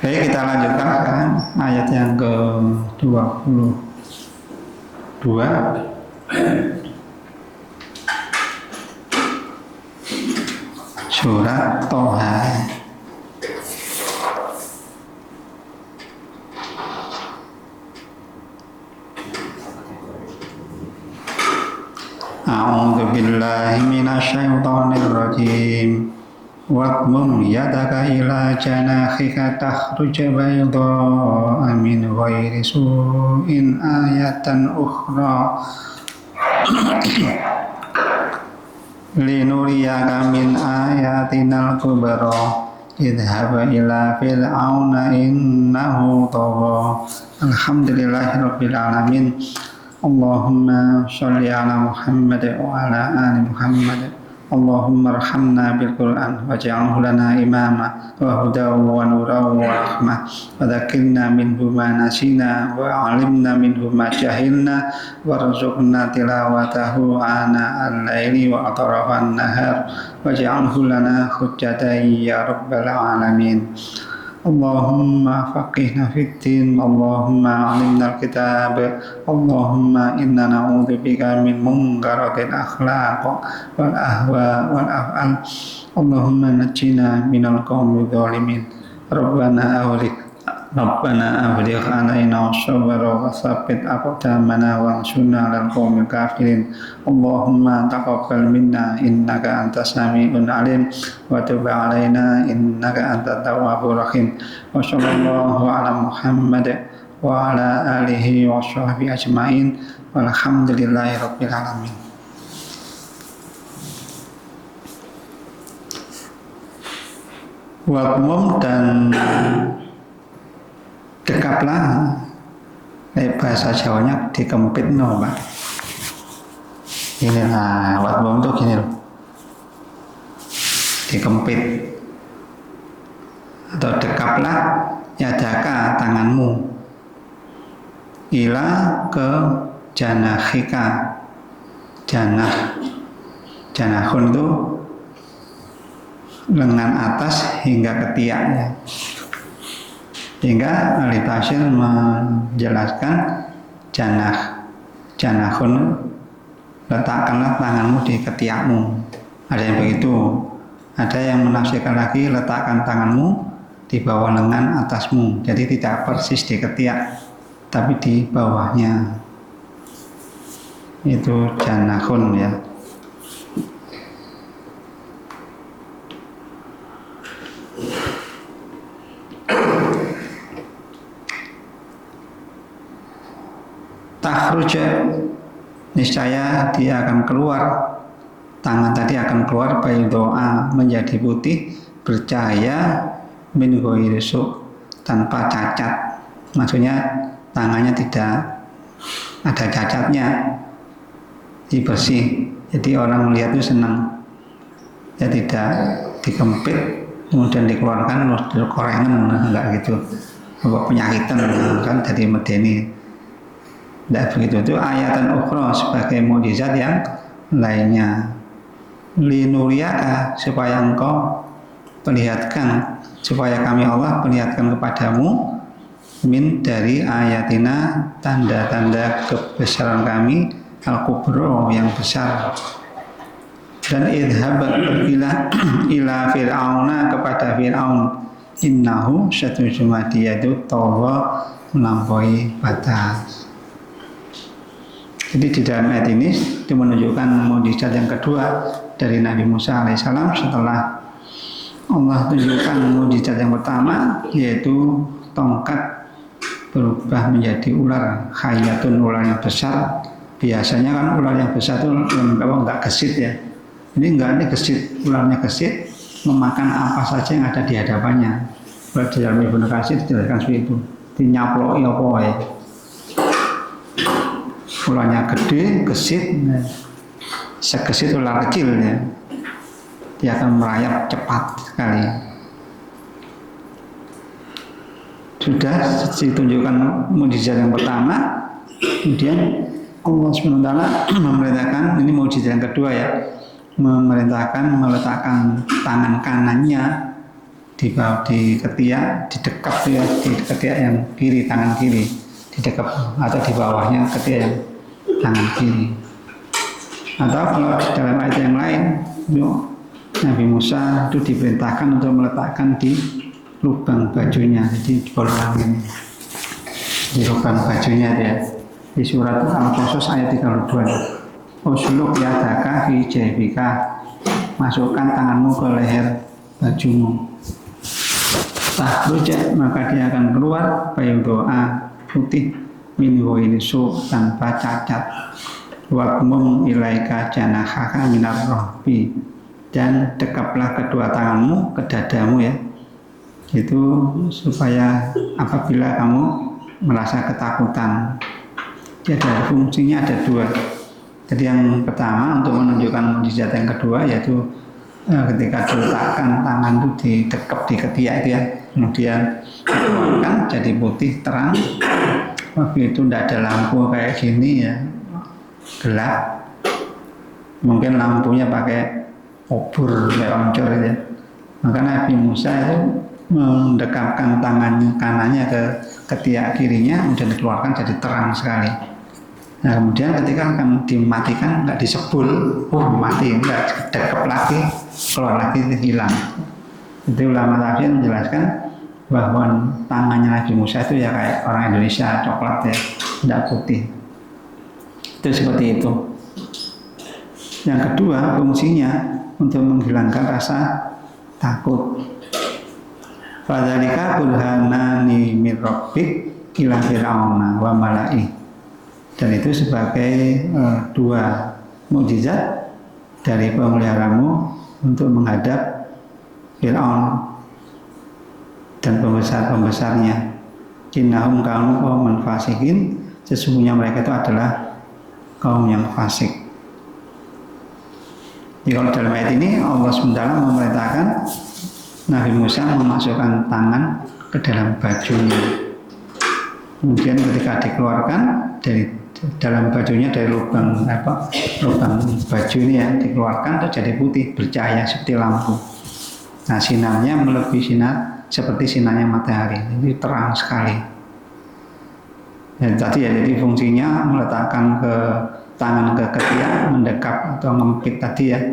Baik, kita lanjutkan sekarang ayat yang ke-22 surat Toha. A'udzu billahi minasyaitonir rajim. Wadmum yadaka ila janakhika takhruj bayda'a min ghairi su'in ayatan ukhra linuriyaka min ayatinal kubra idhhab ila fir'auna innahu tagha. Alhamdulillahirabbil alamin. Allahumma sholli ala Muhammad wa ala ali Muhammad. Allahumma arhamna bil Qur'an waj'alhu lana imama wa hudaw wa nuran wa rahmah wa dzakirna minhu ma nasina wa 'allimna minhu ma jahilna warzuqna tilawatahu ana al-laili wa atrafan nahar waj'alhu lana hujjatan ya rabbal alamin. Allahumma faqihna fiddin, Allahumma alimna al-kitab, Allahumma inna na'udzubika min munkaratil akhlaq wal ahwa wal af'al, Allahumma najjina minal qaumidh dhalimin. Rabbana afrigh alaina sabra wa tsabbit aqdamana wansurna 'alal qaumil kafirin. Allahumma taqabbal minna innaka antas sami'un 'alim wa tub 'alaina innaka antat tawwabur rahim. Wa sallallahu 'ala Muhammad wa 'ala alihi wa sahbihi ajmain. Walhamdulillahi rabbil alamin. Wadmum dan dekaplah, bahasa Jawanya dikempit no, Pak. Ini lah, wadmum itu gini loh, dikempit. Atau dekaplah yadaka, tanganmu, ila ke janakhika. Janahun itu lengan atas hingga ketiaknya. Hingga ahli tafsir menjelaskan janahun, letakkanlah tanganmu di ketiakmu. Ada yang begitu. Ada yang menafsirkan lagi, letakkan tanganmu di bawah lengan atasmu. Jadi tidak persis di ketiak, tapi di bawahnya. Itu janahun ya. Takhruja, niscaya dia akan keluar, tangan tadi akan keluar baydoa, menjadi putih, bercahaya, min ghairi su', tanpa cacat. Maksudnya tangannya tidak ada cacatnya, bersih. Jadi orang melihat itu senang. Ya tidak dikempit kemudian dikeluarkan korengan, enggak gitu. Bawa penyakitan kan jadi medeni. Tidak begitu. Itu ayatan ukhra, sebagai mukjizat yang lainnya. Linuriyaka, supaya engkau perlihatkan, supaya kami Allah perlihatkan kepadamu min dari ayatina, tanda-tanda kebesaran kami, al-kubro, yang besar. Dan idhab, pergilah ila fir'auna, kepada Fir'aun, innahu satujuma, dia itu tagha, melampaui batas. Jadi di dalam ayat ini itu menunjukkan mukjizat yang kedua dari Nabi Musa alaihissalam setelah Allah tunjukkan mukjizat yang pertama, yaitu tongkat berubah menjadi ular, hayatun, ular yang besar. Biasanya kan ular yang besar itu enggak gesit ya. Ini enggak, ini gesit, ularnya gesit, memakan apa saja yang ada di hadapannya. Kalau di dalam Ibnu Katsir dijelaskan seperti itu, dinyaploi apa ya. Ularnya gede, gesit, segesit ular kecilnya, dia akan merayap cepat sekali. Sudah ditunjukkan mukjizat yang pertama, kemudian Allah SWT memerintahkan, ini mukjizat yang kedua ya, memerintahkan meletakkan tangan kanannya di ketiak, didekap ya, di ketiak yang kiri, tangan kiri, didekap, atau di bawahnya ketiak yang tangan kiri. Atau kalau dalam ayat yang lain, Nabi Musa itu diperintahkan untuk meletakkan di lubang bajunya, jadi di bolong ini, di lubang bajunya dia. Di surat Al-Qasas ayat 32. Usluk yadaka fi jaybika, masukkan tanganmu ke leher bajumu. Tahruja, maka dia akan keluar doa putih min ghairisu, tanpa cacat. Waqmum ilaika janahaka minar rahbi, dan dekaplah kedua tanganmu ke dadamu ya, itu supaya apabila kamu merasa ketakutan. Jadi ada fungsinya ada dua. Jadi yang pertama untuk menunjukkan mukjizat, yang kedua yaitu ketika diletakkan tangan itu didekap di ketiak itu ya, kemudian dikeluarkan jadi putih terang. Waktu itu tidak ada lampu kayak gini ya, gelap. Mungkin lampunya pakai obor kayak oncor ya. Maka Nabi Musa itu mendekapkan tangan kanannya ke ketiak kirinya, kemudian dikeluarkan jadi terang sekali. Nah kemudian ketika akan dimatikan nggak disebul, mati, nggak dekap lagi, keluar lagi hilang. Itu ulama tafsir menjelaskan bahwa tangannya Nabi Musa itu ya kayak orang Indonesia, coklat ya, tidak putih. Itu seperti itu. Yang kedua fungsinya untuk menghilangkan rasa takut. Fadzalika burhanani min rabbik ila fir'auna wa mala'i. Dan itu sebagai dua mukjizat dari pemeliharamu untuk menghadap Fir'aun dan pembesar-pembesarnya. Innahum kanu qauman fasikin, sesungguhnya mereka itu adalah kaum yang fasik. Jadi kalau dalam ayat ini Allah SWT memerintahkan Nabi Musa memasukkan tangan ke dalam bajunya. Kemudian ketika dikeluarkan dari dalam bajunya, dari lubang baju ini ya, dikeluarkan itu jadi putih, bercahaya seperti lampu. Nah sinarnya melebihi sinar seperti sinarnya matahari, jadi terang sekali. Dan tadi ya, jadi fungsinya meletakkan ke tangan ke ketiak, mendekap atau ngempit tadi ya,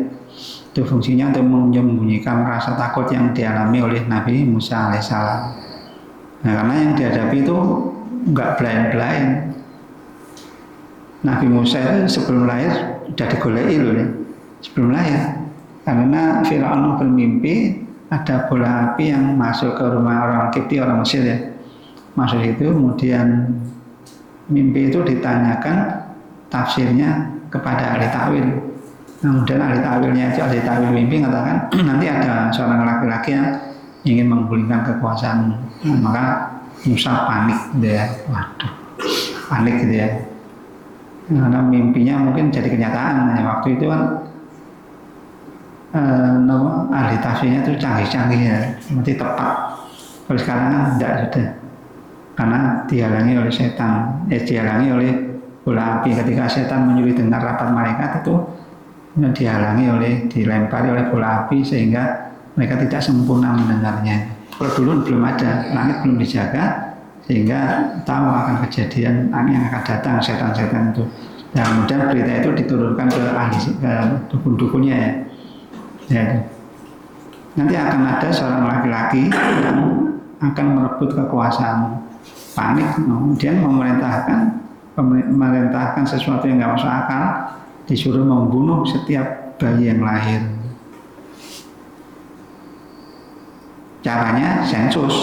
itu fungsinya untuk menyembunyikan rasa takut yang dialami oleh Nabi Musa alaihissalam. Nah karena yang dihadapi itu enggak blind. Nabi Musa itu sebelum lahir sudah digoleki loh ya, sebelum lahir, karena Fir'aun bermimpi ada bola api yang masuk ke rumah orang Kipti, orang Mesir ya, masuk itu, kemudian mimpi itu ditanyakan tafsirnya kepada ahli takwil. Kemudian ahli takwilnya itu, ahli takwil mimpi mengatakan nanti ada seorang laki-laki yang ingin menggulingkan kekuasaan. Maka Musa panik gitu ya, waduh, panik gitu ya, karena mimpinya mungkin jadi kenyataan. Nah, waktu itu kan ahli tafsirnya itu canggih-canggih ya, nanti tepat. Kalau sekarang kan tidak sudah, karena dihalangi oleh setan, dihalangi oleh bola api. Ketika setan menyuruh dengar rapat malaikat itu dihalangi oleh, dilempari oleh bola api sehingga mereka tidak sempurna mendengarnya. Kalau dulu belum ada, langit belum dijaga, sehingga tahu akan kejadian yang akan datang, setan-setan itu. Dan kemudian berita itu diturunkan ke ahli, ke dukun-dukunnya ya. Ya. Nanti akan ada seorang laki-laki yang akan merebut kekuasaan. Panik, kemudian memerintahkan sesuatu yang nggak masuk akal, disuruh membunuh setiap bayi yang lahir. Caranya sensus.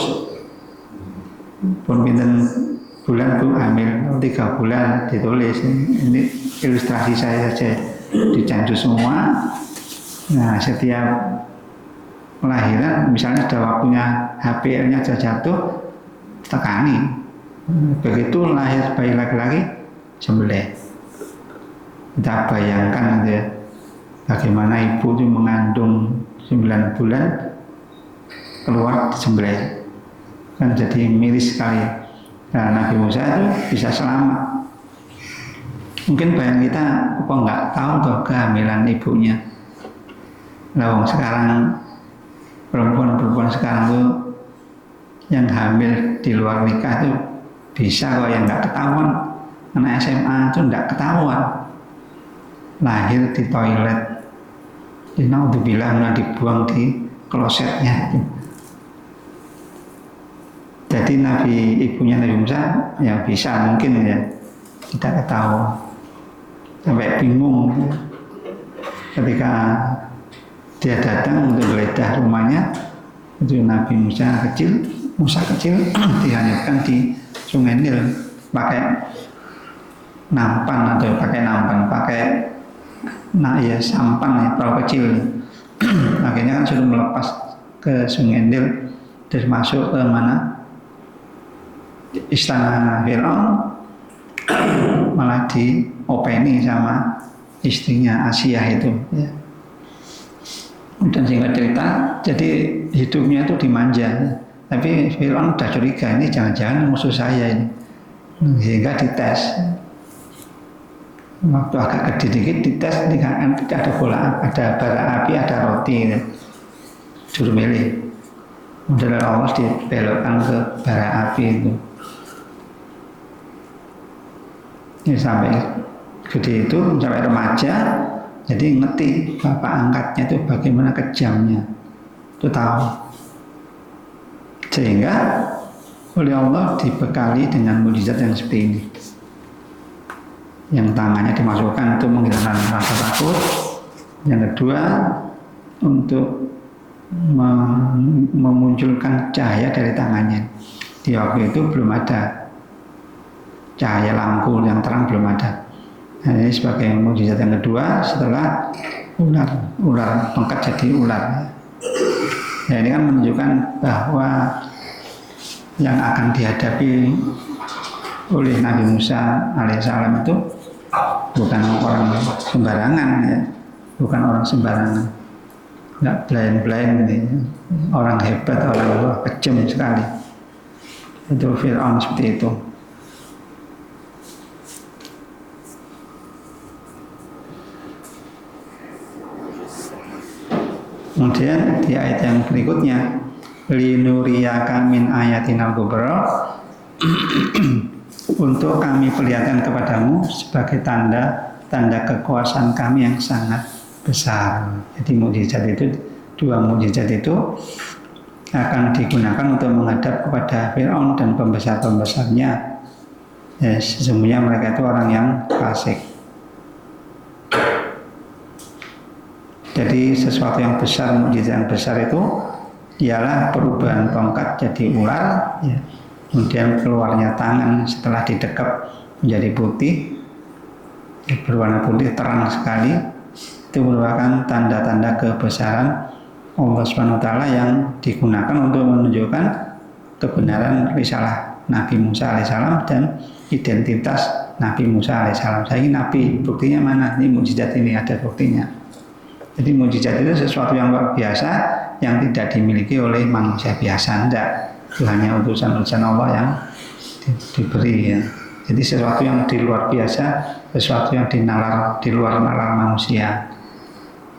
Pun pinten bulan Bu hamil 3 bulan ditulis, ini ilustrasi saya saja, dicandu semua. Nah setiap kelahiran misalnya sudah waktunya HPL-nya sudah jatuh, tekani. Begitu lahir bayi laki-laki, sembelih. Kita bayangkan gitu ya, bagaimana ibu itu mengandung 9 bulan keluar sembelih, kan jadi miris sekali. Nah Nabi Musa itu bisa selamat. Mungkin bayang kita kok nggak tahu tuh kehamilan ibunya. Nah sekarang perempuan-perempuan sekarang tuh yang hamil di luar nikah tuh bisa kok, yang nggak ketahuan. Anak SMA itu nggak ketahuan, lahir di toilet, naudzubillah, dibuang di klosetnya. Jadi ibunya Nabi Musa ya bisa mungkin ya tidak ketahuan, sampai bingung ketika dia datang untuk geledah rumahnya. Itu Nabi Musa kecil dihanyutkan di Sungai Nil pakai nampan sampan ya, perahu kecil. Akhirnya kan sudah melepas ke Sungai Nil, terus masuk ke mana, istana Fir'aun, malah diopeni sama istrinya Asia itu ya. Dan singkat cerita, jadi hidupnya itu dimanja. Tapi Fir'aun udah curiga, ini jangan-jangan musuh saya ini, sehingga dites. Waktu agak gede dikit dites, ada bola, ada bara api, ada roti, suruh milih. Kemudian Allah dibelokkan ke bara api itu. Ini sampai gede itu, sampai remaja, jadi ngerti bapak angkatnya itu bagaimana kejamnya, itu tahu. Sehingga oleh Allah dibekali dengan mukjizat yang seperti ini. Yang tangannya dimasukkan untuk menghilangkan rasa takut. Yang kedua, untuk memunculkan cahaya dari tangannya. Di waktu itu belum ada cahaya lampu yang terang, belum ada. Nah, ini sebagai mukjizat yang kedua setelah ular tongkat jadi ular. Ya, ini kan menunjukkan bahwa yang akan dihadapi oleh Nabi Musa alaihissalam itu bukan orang sembarangan ya, bukan orang sembarangan, nggak blind ini, orang hebat, orang kejam sekali. Itu Fir'aun seperti itu. Kemudian di ayat yang berikutnya, linuriyaka min ayatinal kubra, untuk kami perlihatkan kepadamu sebagai tanda kekuasaan kami yang sangat besar. Jadi mukjizat itu, dua mukjizat itu akan digunakan untuk menghadap kepada Fir'aun dan pembesar-pembesarnya. Ya, sesungguhnya mereka itu orang yang fasik. Jadi sesuatu yang besar, mukjizat yang besar itu ialah perubahan tongkat jadi ular, ya. Kemudian keluarnya tangan setelah didekap menjadi putih, berwarna putih terang sekali. Itu merupakan tanda-tanda kebesaran Allah SWT yang digunakan untuk menunjukkan kebenaran risalah Nabi Musa alaihissalam dan identitas Nabi Musa alaihissalam. Saya ini Nabi, buktinya mana? Ini mukjizat, ini ada buktinya. Jadi mukjizat itu sesuatu yang luar biasa yang tidak dimiliki oleh manusia biasa, enggak. Itu hanya utusan-utusan Allah yang diberi ya. Jadi sesuatu yang di luar biasa, sesuatu yang di luar nalar manusia.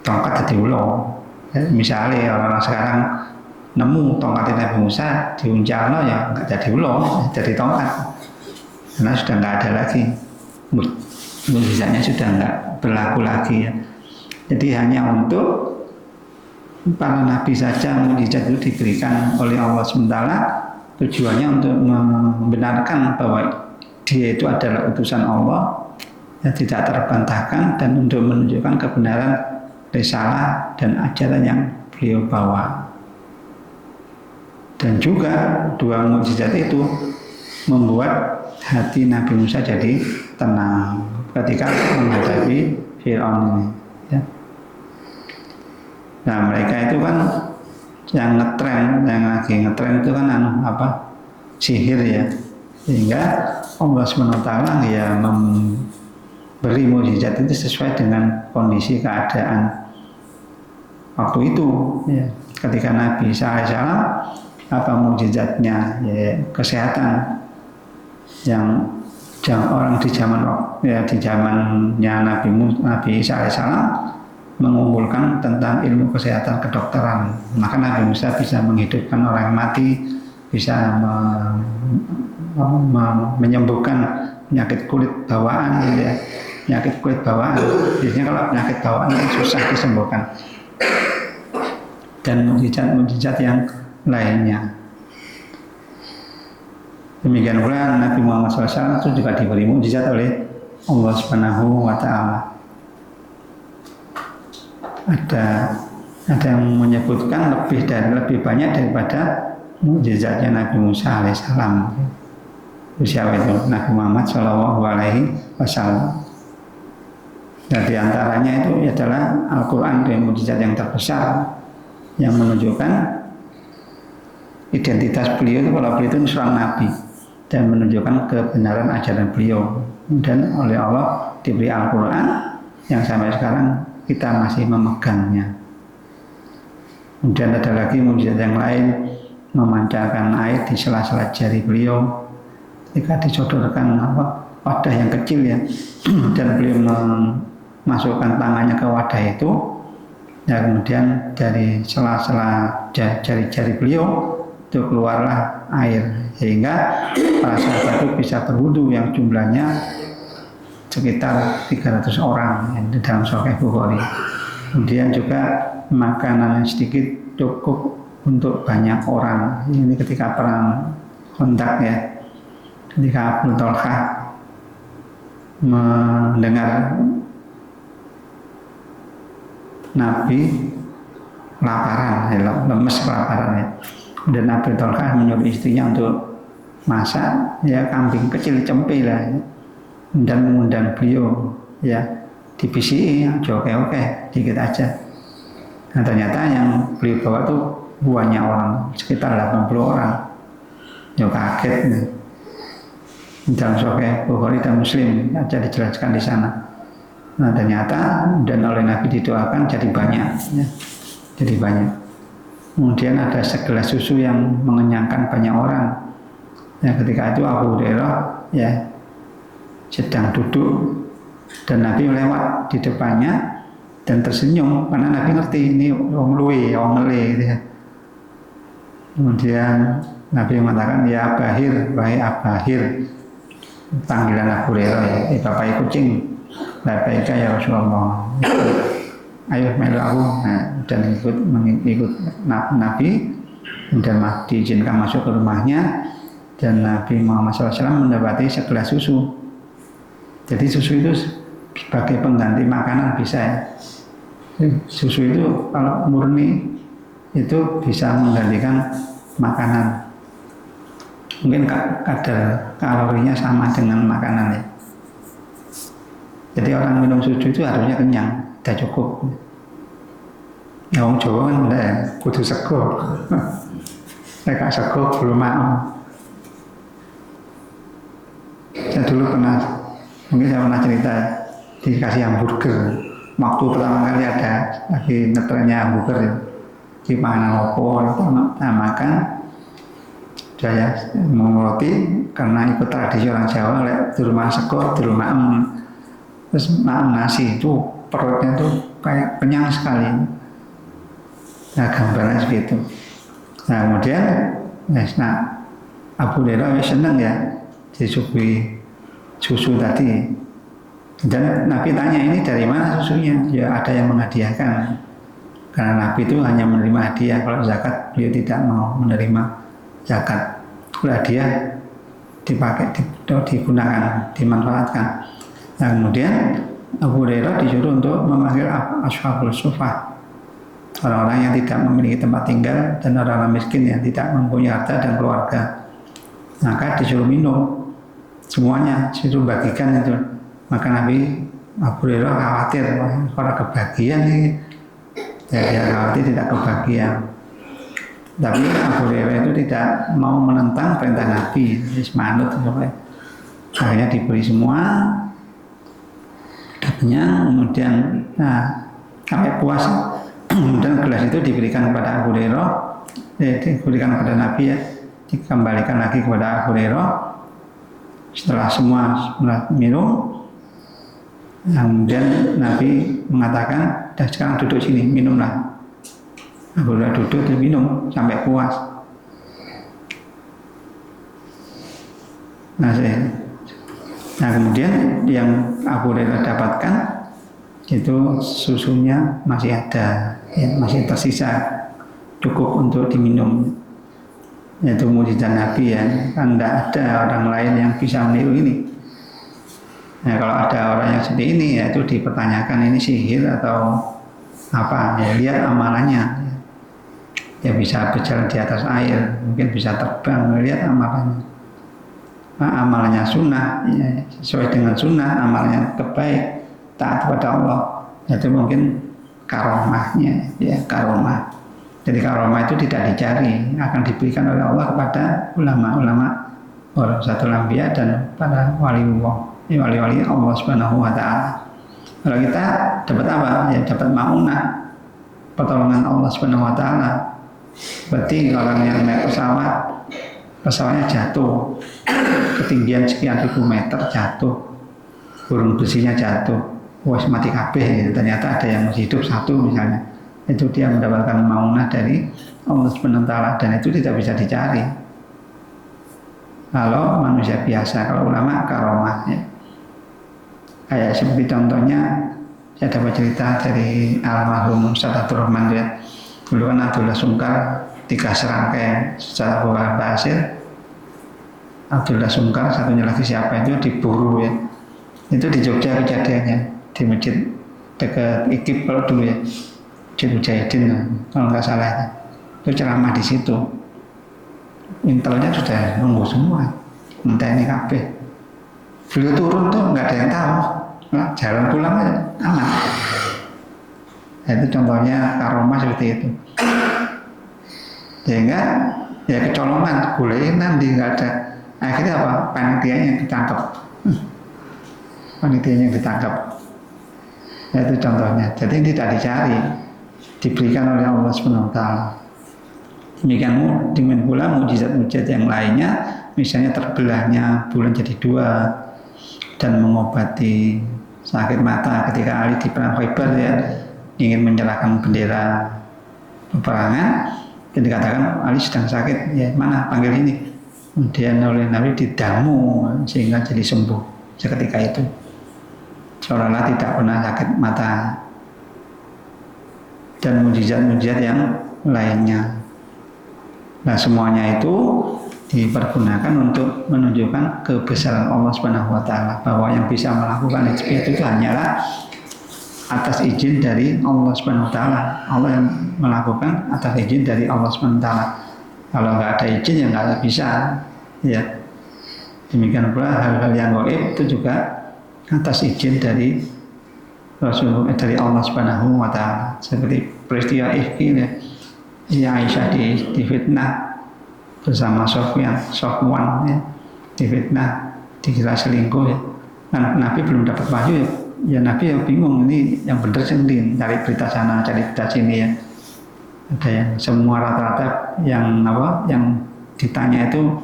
Tongkat jadi ulo. Misalnya orang sekarang nemu tongkat Nabi Musa diuncalno ya enggak jadi ulo, jadi tongkat. Karena sudah enggak ada lagi. Mukjizatnya sudah enggak berlaku lagi ya. Jadi hanya untuk para nabi saja mukjizat itu diberikan oleh Allah SWT, tujuannya untuk membenarkan bahwa dia itu adalah utusan Allah yang tidak terbantahkan dan untuk menunjukkan kebenaran risalah dan ajaran yang beliau bawa. Dan juga dua mukjizat itu membuat hati Nabi Musa jadi tenang ketika menghadapi Fir'aun ini. Ya. Nah mereka itu kan yang lagi ngetren itu kan sihir ya, sehingga Allah SWT ya memberi mukjizat itu sesuai dengan kondisi keadaan waktu itu ya. Ketika Nabi Isa alaihissalam apa mukjizatnya ya, kesehatan yang orang di zamannya Nabi Isa alaihissalam mengumpulkan tentang ilmu kesehatan kedokteran. Maka Nabi Musa bisa menghidupkan orang yang mati, bisa menyembuhkan penyakit kulit bawaan, gitu ya. Penyakit kulit bawaan, biasanya kalau penyakit bawaan susah disembuhkan. Dan mukjizat-mukjizat yang lainnya. Demikian pula Nabi Muhammad SAW itu juga diberi mukjizat oleh Allah Subhanahu wa Ta'ala. Ada yang menyebutkan lebih banyak daripada mukjizatnya Nabi Musa alaihissalam. Siapa itu? Nabi Muhammad Shallallahu Alaihi Wasallam. Dan di antaranya itu adalah Al-Quran dengan mukjizat yang terbesar yang menunjukkan identitas beliau itu kalau beliau itu seorang nabi dan menunjukkan kebenaran ajaran beliau. Dan oleh Allah diberi Al-Quran yang sampai sekarang kita masih memegangnya. Kemudian ada lagi mukjizat yang lain, memancarkan air di sela-sela jari beliau ketika disodorkan wadah yang kecil ya, dan beliau memasukkan tangannya ke wadah itu, dan kemudian dari sela-sela jari-jari beliau itu keluarlah air, sehingga para sahabat itu bisa berwudu yang jumlahnya sekitar 300 orang yang di dalam Sahih Bukhari. Kemudian juga makanan yang sedikit cukup untuk banyak orang. Ini ketika perang Khandaq ya, ketika Abu Talha mendengar Nabi kelaparan, lemes kelaparan ya. Dan Nabi Talha menyuruh istrinya untuk masak ya kambing kecil cempe lah ya. Dan mengundang beliau ya dibisiki oke dikit aja. Nah ternyata yang beliau bawa tuh banyak orang, sekitar 80 orang. Ya kaget nih. Dalam Sahih Bukhari dan Muslim aja dijelaskan di sana. Nah ternyata dan oleh Nabi didoakan jadi banyak ya. Jadi banyak. Kemudian ada segelas susu yang mengenyangkan banyak orang. Ya ketika itu Abu Hurairah ya sedang duduk dan Nabi lewat di depannya dan tersenyum karena Nabi ngerti ini orang luwe, orang ngele gitu ya. Kemudian Nabi mengatakan ya Abahir, wahai Abahir, panggilan Abu Hurairah ya, bapak kucing, bapak ya Rasulullah, ayo melu aku, nah, dan ikut Nabi dan diizinkan masuk ke rumahnya dan Nabi Muhammad SAW mendapati segelas susu. Jadi susu itu sebagai pengganti makanan bisa ya. Susu itu kalau murni itu bisa menggantikan makanan. Mungkin kadar kalorinya sama dengan makanan ya. Jadi orang minum susu itu harusnya kenyang, sudah cukup. Ya orang Jawa kan enggak ya, kudu sego. Saya sego belum mau. Saya dulu mungkin saya pernah cerita dikasih hamburger. Waktu pertama kali ada lagi ngetrennya hamburger ya. Di panganan opo itu makan. Saya mau roti karena ikut tradisi orang Jawa, di rumah sego, di rumah terus nasi itu perutnya tuh kayak kenyang sekali. Nah gambarnya segitu. Nah kemudian Abu Hurairah senang ya disuguhi susu tadi. Dan Nabi tanya ini dari mana susunya? Ya ada yang menghadiahkan. Karena Nabi itu hanya menerima hadiah. Kalau zakat beliau tidak mau menerima zakat. Kalau hadiah dipakai, digunakan, dimanfaatkan. Nah kemudian Abu Hurairah disuruh untuk memanggil Ashabul Suffah, orang-orang yang tidak memiliki tempat tinggal dan orang-orang miskin yang tidak mempunyai harta dan keluarga. Maka disuruh minum semuanya, disuruh bagikan itu. Maka Nabi Abu Hurairah khawatir kalau kebagian ini, ya dia khawatir tidak kebagian. Tapi Abu Hurairah itu tidak mau menentang perintah Nabi, manut akhirnya diberi semua, dapatnya, kemudian sampai puas. Kemudian gelas itu diberikan kepada Abu Hurairah, diberikan kepada Nabi ya, dikembalikan lagi kepada Abu Hurairah. Setelah semua minum, kemudian Nabi mengatakan Udah sekarang duduk sini, minumlah. Abu Hurairah duduk dan minum sampai puas. Nah kemudian yang Abu Hurairah dapatkan itu susunya masih ada, ya, masih tersisa, cukup untuk diminum. Yaitu mukjizat Nabi ya, kan tidak ada orang lain yang bisa meniru ini. Nah kalau ada orang yang seperti ini, ya itu dipertanyakan ini sihir atau apa? Ya lihat amalannya. Ya bisa berjalan di atas air, mungkin bisa terbang, lihat amalannya. Nah, amalnya sunnah, ya, sesuai dengan sunnah, amalnya terbaik, taat kepada Allah, itu mungkin karomahnya, ya karomah. Jadi karomah itu tidak dicari, akan diberikan oleh Allah kepada ulama-ulama, warasatul anbiya dan para waliullah, ya, wali-wali Allah Subhanahu wa taala. Kalau kita dapat apa? Ya dapat maunah, pertolongan Allah Subhanahu wa taala. Berarti orang yang naik pesawatnya jatuh, ketinggian sekian ribu meter jatuh, burung besinya jatuh, wah mati kabeh gitu. Ternyata ada yang masih hidup satu misalnya, itu dia mendapatkan maunah dari Allah Subhanahu wa taala, dan itu tidak bisa dicari. Kalau manusia biasa, kalau ulama karomah ya. Kayak seperti contohnya saya dapat cerita dari almarhum Ustaz Abdul Rahman ya. Dulu kan Abdullah Sungkar 3 serangkai secara Abu Bakar Basir, Abdullah Sungkar, satunya lagi siapa itu diburu ya. Itu di Jogja kejadiannya, di masjid dekat IKIP kalau dulu ya, Masjid Mujahidin kalau nggak salah ya. Itu ceramah di situ, intelnya sudah nunggu semua, entah ini kabeh. Beliau turun tuh nggak ada yang tahu, nah, jalan pulang aja aman. Nah, itu contohnya karomah seperti itu. Sehingga ya kecolongan, boleh nanti nggak ada. Akhirnya apa? Panitianya ditangkap. Panitianya ditangkap. Ya, itu contohnya. Jadi tidak dicari, diberikan oleh Allah Subhanahu wa taala. Demikian pula mukjizat-mukjizat yang lainnya, misalnya terbelahnya bulan jadi 2 dan mengobati sakit mata ketika Ali di perang Khaibar ya, ingin menyerahkan bendera peperangan, dan dikatakan Ali sedang sakit, ya mana panggil ini. Kemudian oleh Nabi didamu sehingga jadi sembuh seketika itu, seolah-olah tidak pernah sakit mata. Dan mukjizat-mukjizat yang lainnya. Nah semuanya itu dipergunakan untuk menunjukkan kebesaran Allah Subhanahu wa taala, bahwa yang bisa melakukan itu hanyalah atas izin dari Allah Subhanahu wa taala. Allah yang melakukan atas izin dari Allah Subhanahu wa taala. Kalau nggak ada izin ya nggak bisa. Ya. Demikian pula hal-hal yang gaib itu juga atas izin dari Rasulullah, dari Allah Subhanahu wa taala. Seperti peristiwa ifki ya, Aisyah difitnah bersama Sofwan ya, difitnah, dikira selingkuh ya. Nah, Nabi belum dapat wahyu ya. Ya Nabi ya bingung, ini yang benar sendiri, cari berita sana, cari berita sini ya. Ada yang semua rata-rata yang ditanya itu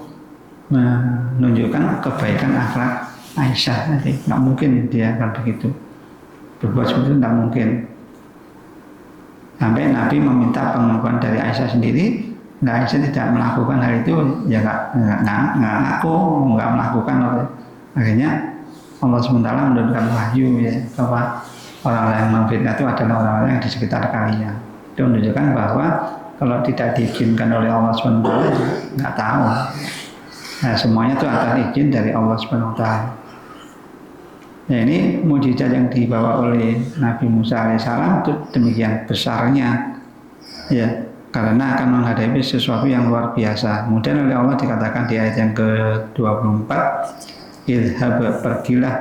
menunjukkan kebaikan akhlak Aisyah. Nanti nggak mungkin dia akan begitu, berbuat seperti itu nggak mungkin. Sampai Nabi meminta pengakuan dari Aisyah sendiri. Nah, Aisyah tidak melakukan hal itu, ya nggak ngaku, nggak melakukan. Akhirnya Allah SWT menurunkan wahyu ya, bahwa orang yang memfitnah itu adalah orang-orang yang di sekitar kalian. Itu menunjukkan bahwa kalau tidak diizinkan oleh Allah SWT, nggak tahu. Nah, semuanya itu atas izin dari Allah SWT. Nah, ini mukjizat yang dibawa oleh Nabi Musa alaihissalam itu demikian besarnya, ya, karena akan menghadapi sesuatu yang luar biasa. Kemudian oleh Allah dikatakan di ayat yang ke-24, idhab, pergilah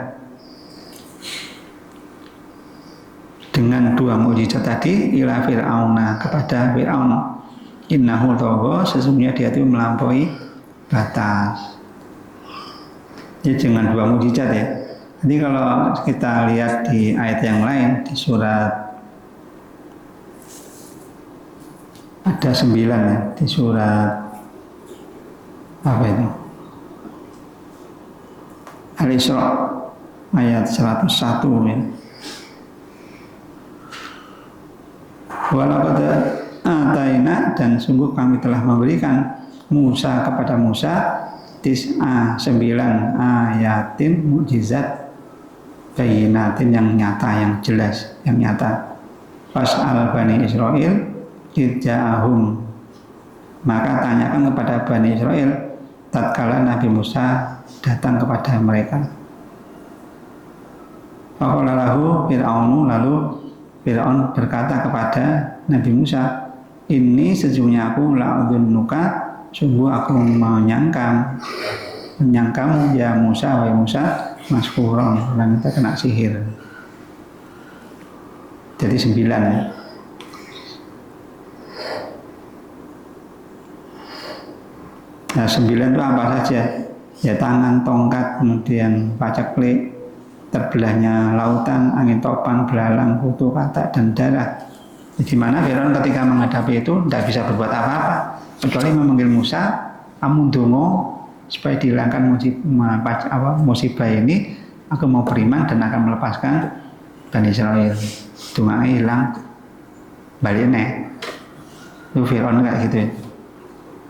dengan 2 mukjizat tadi ila fir'auna, kepada Fir'aun, innahu tagha, sesungguhnya dia itu melampaui batas. Jadi dengan 2 mukjizat ya. Jadi kalau kita lihat di ayat yang lain, di surat ada 9 ya, di surat apa itu? Al-Isra ayat 101 ya. Walaqad ataina, dan sungguh kami telah memberikan Musa kepada Musa 9 ayatin mukjizat bayinatin yang nyata, yang jelas, yang nyata. Fas'al Bani Israel idja'ahum, maka tanyakan kepada Bani Israel tatkala Nabi Musa datang kepada mereka. Faqala lahu Fir'aunu, lalu Fir'aun berkata kepada Nabi Musa, ini sesungguhnya aku la'udzunuka, sungguh aku menyangkamu ya Musa, wahai Musa, maskuron, orang kita kena sihir. Jadi 9. Nah 9 itu apa saja? Ya tangan, tongkat, kemudian paceklik, terbelahnya lautan, angin topan, belalang, kutu, katak, dan darah. Di mana Firaun ketika menghadapi itu tidak bisa berbuat apa-apa kecuali memanggil Musa, kamu ndonga supaya dihilangkan musibah ini, aku mau beriman dan akan melepaskan Bani Israel. Dungai hilang, balik nih. Itu Firaun kayak gitu.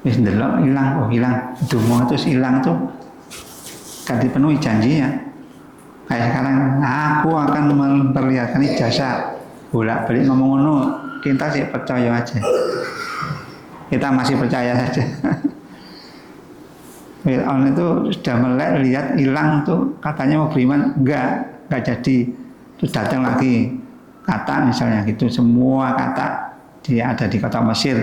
Wis ndelok hilang, hilang. Dunga terus hilang tuh kan dipenuhi janjinya. Kayak sekarang, aku akan memperlihatkan ijazah. Bolak-balik ngomong ngono, kita sih percaya aja. Kita masih percaya saja. Fir'aun itu sudah melek, lihat hilang tuh, katanya mau beriman, enggak jadi. Terus datang lagi, kata misalnya gitu, semua kata dia ada di kota Mesir.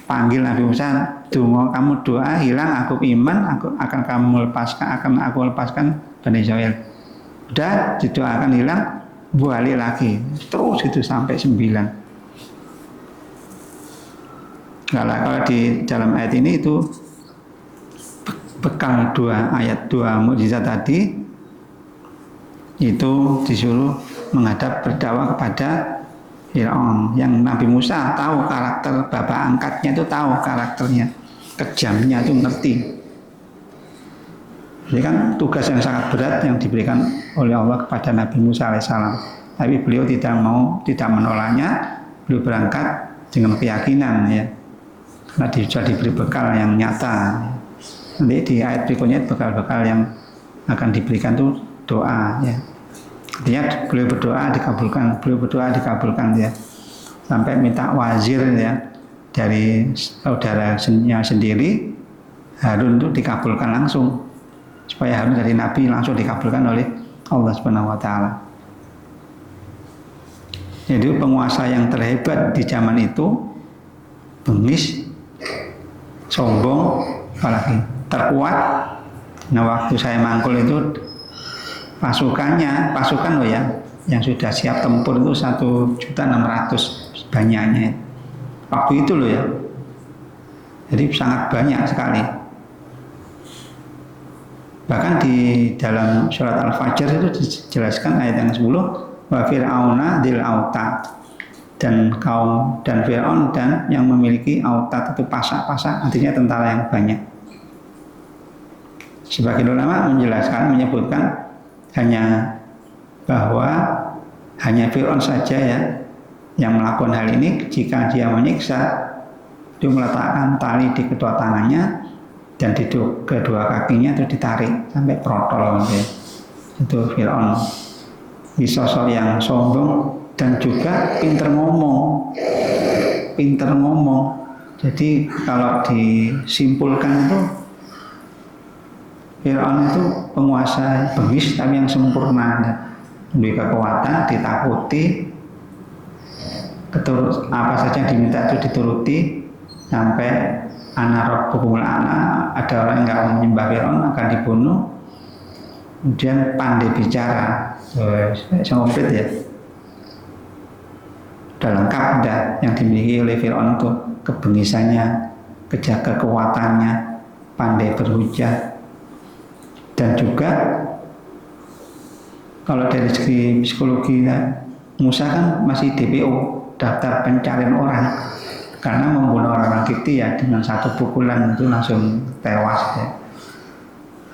Panggil Nabi Musa, kamu doa hilang, aku iman, aku akan aku lepaskan Bani Israel. Udah didoakan hilang, balik lagi terus itu sampai 9. Kalau di dalam ayat ini itu bekal 2 ayat 2 mukjizat tadi, itu disuruh menghadap berdakwah kepada Fir'aun, yang Nabi Musa tahu karakter bapak angkatnya, itu tahu karakternya, kejamnya itu ngerti. Ini kan tugas yang sangat berat yang diberikan oleh Allah kepada Nabi Musa alaihissalam. Tapi beliau tidak menolaknya. Beliau berangkat dengan keyakinan, ya, karena sudah diberi bekal yang nyata. Nanti di ayat berikutnya bekal-bekal yang akan diberikan itu doa, ya. Artinya beliau berdoa dikabulkan, ya. Sampai minta wazir, ya, dari saudaranya sendiri, Harun itu dikabulkan langsung. Supaya Harun dari Nabi langsung dikabulkan oleh Allah Subhanahu wa Ta'ala. Jadi penguasa yang terhebat di zaman itu, bengis, sombong, apalagi terkuat. Nah waktu saya mangkul itu pasukan loh ya, yang sudah siap tempur itu 1.600.000 banyaknya. Waktu itu loh ya. Jadi sangat banyak sekali. Bahkan di dalam surat Al-Fajr itu dijelaskan ayat yang 10, wa fir'auna dzil autad, dan kaum dan Fir'aun dan yang memiliki autad itu pasak-pasak, artinya tentara yang banyak. Sebagian ulama menyebutkan bahwa hanya Fir'aun saja, ya, yang melakukan hal ini. Jika dia menyiksa, dia meletakkan tali di kedua tangannya dan di kedua kakinya itu ditarik sampai protol, ya. Itu Fir'aun, sosok yang sombong dan juga pinter ngomong. Jadi kalau disimpulkan itu Fir'aun itu penguasa bengis tapi yang sempurna, ya. Memiliki kekuatan, ditakuti, apa saja yang diminta itu dituruti, sampai anak Rabbukumul A'la, ada orang yang nggak menyembah Fir'aun akan dibunuh. Kemudian pandai bicara, komplit, ya, udah lengkap yang dimiliki oleh Fir'aun itu, kebengisannya, kekuatannya, pandai berhujah, dan juga kalau dari segi psikologi, Musa kan masih DPO, daftar pencarian orang. Karena membunuh orang Kipti, ya, dengan satu pukulan itu langsung tewas, ya.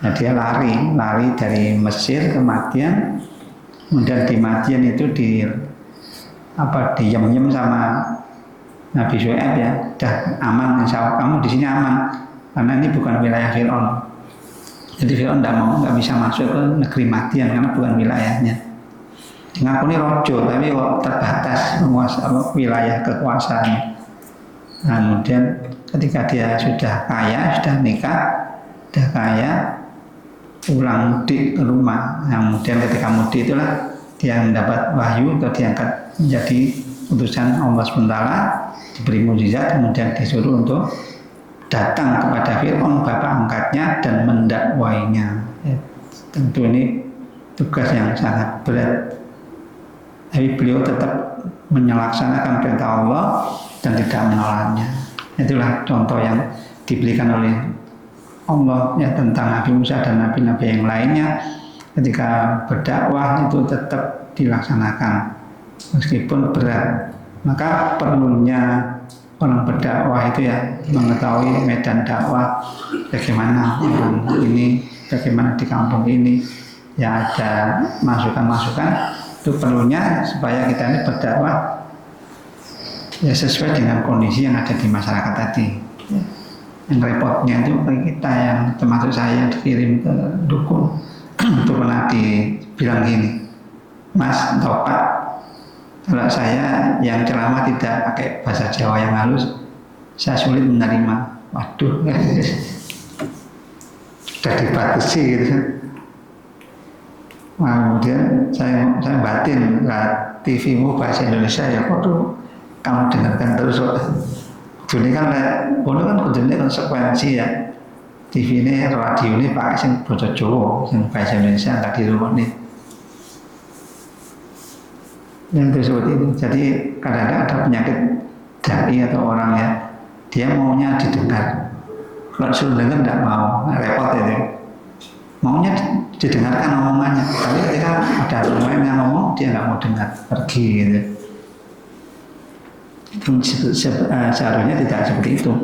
Nah dia lari dari Mesir ke Madian, kemudian di Madian itu diem sama Nabi Syuaib ya, udah aman, insya Allah kamu di sini aman, karena ini bukan wilayah Fir'aun. Jadi Fir'aun nggak bisa masuk ke negeri Madian karena bukan wilayahnya. Ngakuni rojo tapi kok terbatas wilayah kekuasaannya. Nah, kemudian ketika dia sudah kaya, sudah nikah, sudah kaya, pulang mudik ke rumah. Nah, kemudian ketika mudik itulah dia mendapat wahyu atau diangkat menjadi utusan Allah SWT, diberi mukjizat, kemudian disuruh untuk datang kepada Fir'aun bapak angkatnya dan mendakwainya. Ya, tentu ini tugas yang sangat berat, tapi beliau tetap menyelaksanakan perintah Allah dan tidak menolaknya. Itulah contoh yang diberikan oleh Allah ya tentang Nabi Musa dan nabi-nabi yang lainnya. Ketika berdakwah itu tetap dilaksanakan meskipun berat. Maka perlunya orang berdakwah itu ya mengetahui medan dakwah, bagaimana orang ini, bagaimana di kampung ini, ya ada masukan-masukan. Itu perlunya supaya kita ini berdakwah ya sesuai dengan kondisi yang ada di masyarakat tadi. Yang repotnya itu kita yang termasuk saya yang dikirim ke dukun itu pernah dibilang gini, Mas atau Pak, kalau saya yang ceramah tidak pakai bahasa Jawa yang halus, saya sulit menerima. Waduh, sudah dibatasi gitu kan. Nah, kemudian saya batin, lah TV-mu bahasa Indonesia ya, waduh, kamu dengarkan terus. Ini kan kudune konsekuensi ya. TV ini, radio ini pakai sing basa Jawa, sing bahasa Indonesia nggak dirungokne. Yang tersebut itu, jadi kadang-kadang ada penyakit dai atau orang ya, dia maunya didengar. Kalau suruh dengar nggak mau, repot itu. Maunya didengarkan omongannya, tapi ketika ada orang lain yang ngomong, dia nggak mau dengar, pergi gitu. Seharusnya tidak seperti itu.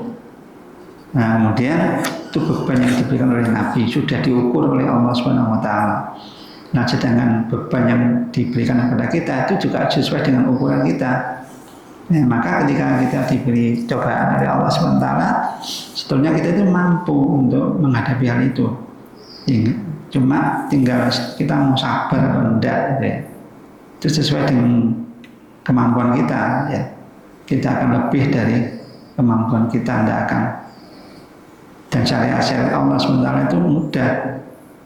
Nah, kemudian itu beban yang diberikan oleh Nabi sudah diukur oleh Allah SWT. Nah, sedangkan beban yang diberikan kepada kita itu juga sesuai dengan ukuran kita. Nah, maka ketika kita diberi cobaan oleh Allah SWT, sebetulnya kita itu mampu untuk menghadapi hal itu. Cuma tinggal kita mau sabar atau enggak, ya. Itu sesuai dengan kemampuan kita, ya. Kita akan lebih dari kemampuan kita, tidak akan. Dan syariat Allah SWT itu mudah.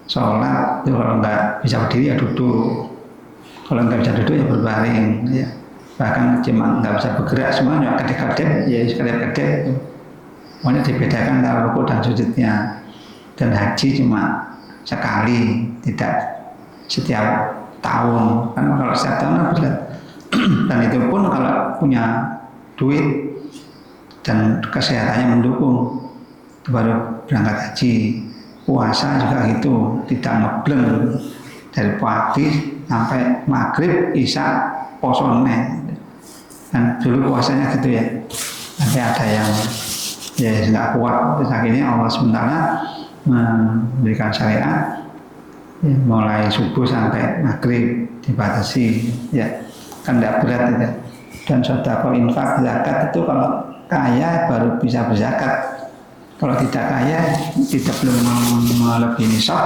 Sholat itu kalau nggak bisa berdiri ya duduk, kalau nggak bisa duduk ya berbaring, ya. Bahkan cuma nggak bisa bergerak semuanya kedip-kedip, ya kedip-kedip itu. Makanya dibedakan antara rukuk dan sujudnya. Dan haji cuma sekali, tidak setiap tahun. Karena kalau setiap tahun berat. Dan itu pun kalau punya duit dan kesehatannya mendukung, baru berangkat haji. Puasa juga gitu, tidak ngebleng dari pagi sampai maghrib, isya, posone. Dan dulu puasanya gitu ya. Nanti ada yang ya nggak kuat, terus akhirnya Allah SWT memberikan syariat ya, mulai subuh sampai maghrib dibatasi, ya kan tidak berat ya. Dan sedekah infak zakat itu kalau kaya baru bisa berzakat. Kalau tidak kaya, tidak belum melebihi nisab,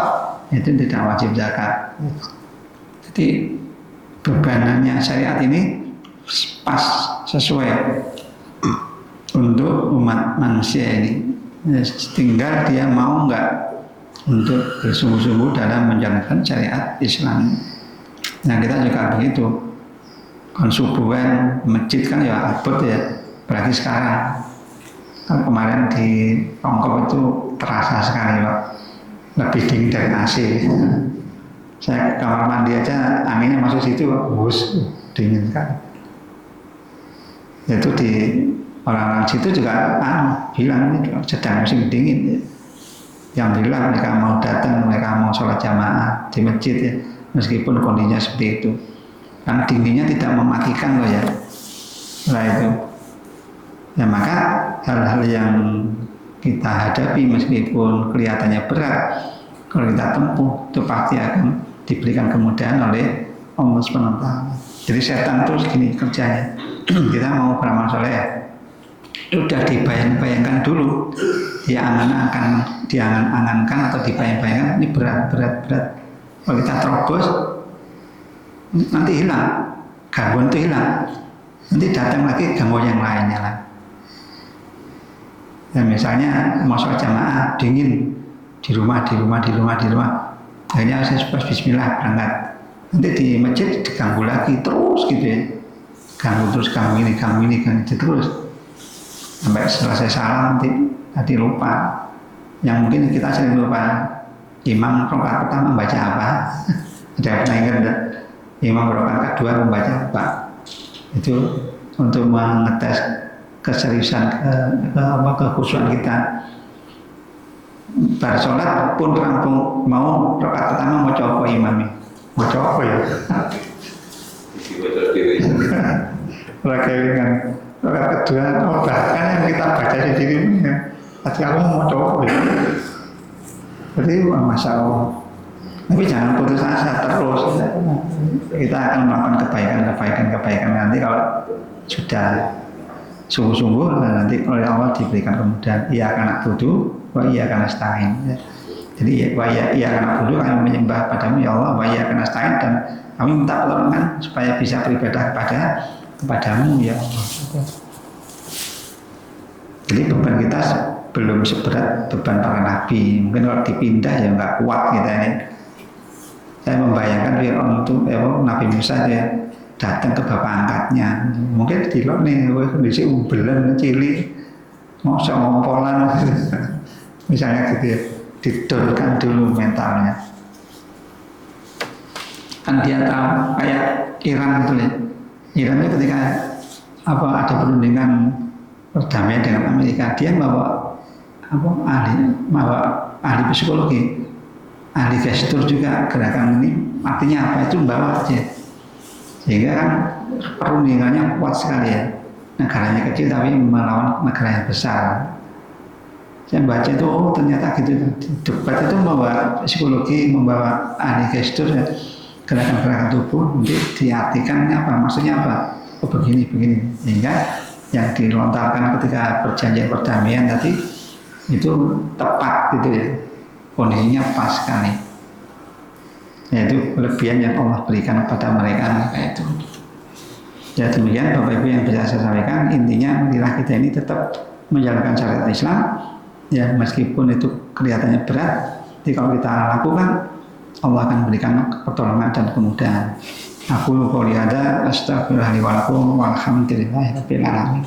itu tidak wajib zakat. Jadi bebanannya syariat ini pas sesuai untuk umat manusia ini. Tinggal dia mau nggak untuk bersungguh-sungguh dalam menjalankan syariat Islam. Nah, kita juga begitu. Kan subuhan masjid kan ya abot ya, apalagi sekarang. Kan kemarin di Hongkong itu terasa sekali Pak, lebih dingin dari AC. Saya ke kamar mandi aja anginnya masuk situ, bus dingin kan. Itu di orang-orang situ juga bilang ini sedang musim dingin ya. Yang bilang mereka mau datang, mereka mau sholat jamaah di masjid ya, meskipun kondisinya seperti itu. Karena dinginnya tidak mematikan loh ya. Nah itu. Ya maka hal-hal yang kita hadapi meskipun kelihatannya berat, kalau kita tempuh itu pasti akan diberikan kemudahan oleh Allah SWT. Jadi setan terus gini kerjanya. Kita mau beramal soleh, udah dibayang-bayangkan dulu, diangan-angankan atau dibayang-bayangkan ini berat. Kalau kita terobos, nanti hilang, gangguan itu hilang. Nanti datang lagi gangguan yang lainnya lah. Ya, misalnya mau sholat jamaah dingin di rumah. Akhirnya saya pas Bismillah berangkat. Nanti di masjid diganggu lagi terus gitu ya. Ganggu ini terus. Sampai setelah saya salam nanti lupa. Yang mungkin kita sering lupa. Imam rakaat pertama membaca apa? Ada yang pernah ingat? Imam rakaat kedua membaca apa? Itu untuk mengetes keseriusan kekhusyuan kita. Bar sholat pun rampung, mau rakaat pertama mau coba imamnya, mau coba ya. Rakaat kedua, bahkan yang kita baca di sini ya, hati aku mau coba ya. Jadi masya Allah. Tapi jangan putus asa terus. Kita akan melakukan kebaikan nanti kalau sudah sungguh-sungguh nanti oleh Allah diberikan kemudahan. Ia akan na'budu wa ia akan nasta'in. Jadi ia akan na'budu, kami menyembah padamu ya Allah, wa ia akan nasta'in, dan kami minta pertolongan supaya bisa beribadah kepadamu ya Allah. Jadi beban kita belum seberat beban para nabi. Mungkin kalau dipindah ya nggak kuat kita ini. Saya membayangkan Fir'aun itu Nabi Musa dia datang ke bapak angkatnya, mungkin dilok nih, kondisi umbelan, cilik, mau seompolan, misalnya gitu ya, didorkan dulu mentalnya. Kan dia tahu kayak Iran itu ya, Iran itu ketika ada perundingan perdamaian dengan Amerika, dia bawa ahli psikologi, ahli gestur juga, gerakan ini artinya apa itu membawa aja. Sehingga kan perundingannya kuat sekali ya. Negaranya kecil tapi melawan negara yang besar. Saya baca itu ternyata gitu. Debat itu membawa psikologi, membawa ahli gestur ya, gerakan-gerakan tubuh untuk diartikan apa, maksudnya apa. Oh begini. Sehingga yang dilontarkan ketika perjanjian perdamaian tadi itu tepat gitu ya. Kondisinya pas sekali. Yaitu kelebihan yang Allah berikan kepada mereka itu. Ya demikian Bapak Ibu yang bisa saya sampaikan, intinya marilah kita ini tetap menjalankan syariat Islam ya, meskipun itu kelihatannya berat, tapi kalau kita lakukan Allah akan berikan pertolongan dan kemudahan. Aku qouli hadza astaghfirullahi wa lakum walhamdulillahirabbil alamin.